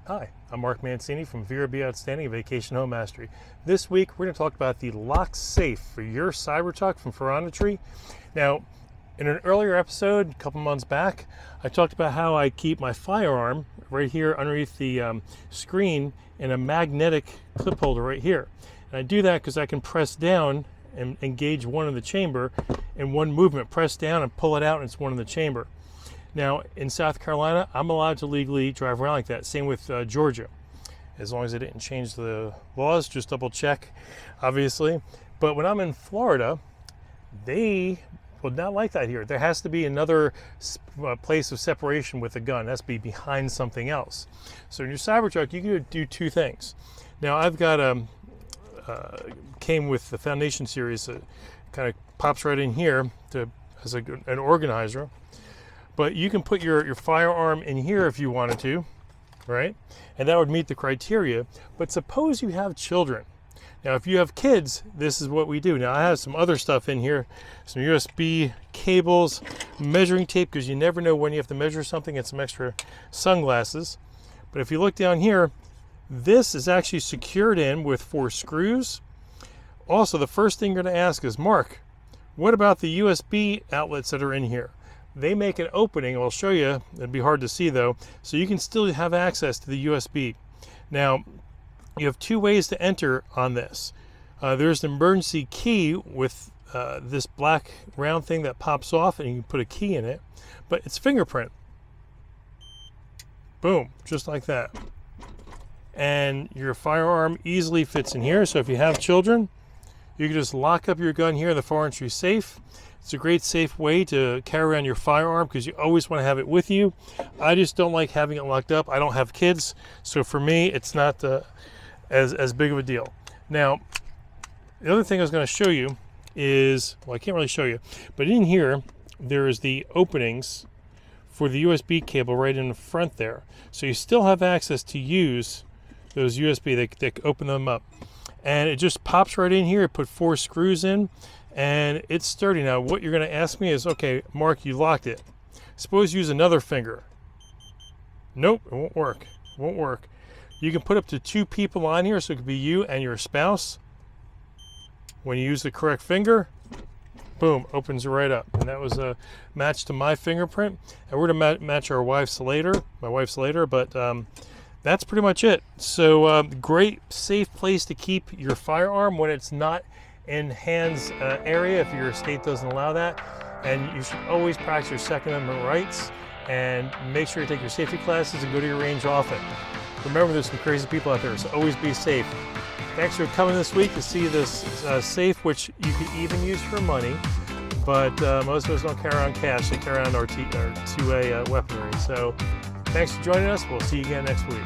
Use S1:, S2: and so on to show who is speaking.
S1: Hi, I'm Mark Mancini from VRBO Outstanding Vacation Home Mastery. This week we're going to talk about the lock safe for your CYBERTRUCK from Foronetry. Now, in an earlier episode, a couple months back, I talked about how I keep my firearm right here underneath the screen in a magnetic clip holder right here. And I do that because I can press down and engage one in the chamber in one movement. Press down and pull it out and it's one in the chamber. Now, in South Carolina, I'm allowed to legally drive around like that. Same with Georgia. As long as they didn't change the laws, just double check, obviously. But when I'm in Florida, they would not like that here. There has to be another place of separation with a gun. It has to be behind something else. So in your CYBERTRUCK, you can do two things. Now, I've got came with the Foundation series. It kind of pops right in here as an organizer. But you can put your firearm in here if you wanted to, right? And that would meet the criteria. But suppose you have children. Now, if you have kids, this is what we do. Now, I have some other stuff in here, some USB cables, measuring tape, because you never know when you have to measure something, and some extra sunglasses. But if you look down here, this is actually secured in with 4 screws. Also, the first thing you're going to ask is, Mark, what about the USB outlets that are in here? They make an opening. I'll show you. It'd be hard to see though. So you can still have access to the USB. Now, you have 2 ways to enter on this. There's an emergency key with this black round thing that pops off, and you can put a key in it. But it's fingerprint. Boom, just like that. And your firearm easily fits in here. So if you have children, you can just lock up your gun here in the Foronetry safe. It's a great safe way to carry around your firearm because you always want to have it with you. I just don't like having it locked up. I don't have kids, so for me, it's not as big of a deal. Now, the other thing I was going to show you is, well, I can't really show you, but in here, there is the openings for the USB cable right in the front there. So you still have access to use those USB. They open them up. And it just pops right in here. Put 4 screws in. And it's sturdy. Now, what you're going to ask me is, okay, Mark, you locked it. Suppose you use another finger. Nope, it won't work. It won't work. You can put up to 2 people on here, so it could be you and your spouse. When you use the correct finger, boom, opens it right up. And that was a match to my fingerprint. And we're going to match our wife's later, my wife's later, but that's pretty much it. So great, safe place to keep your firearm when it's not in hands area if your state doesn't allow that. And you should always practice your Second Amendment rights and make sure you take your safety classes and go to your range often. Remember, there's some crazy people out there, so always be safe. Thanks for coming this week to see this safe, which you could even use for money, but most of us don't carry around cash, they carry around our 2A weaponry. So thanks for joining us. We'll see you again next week.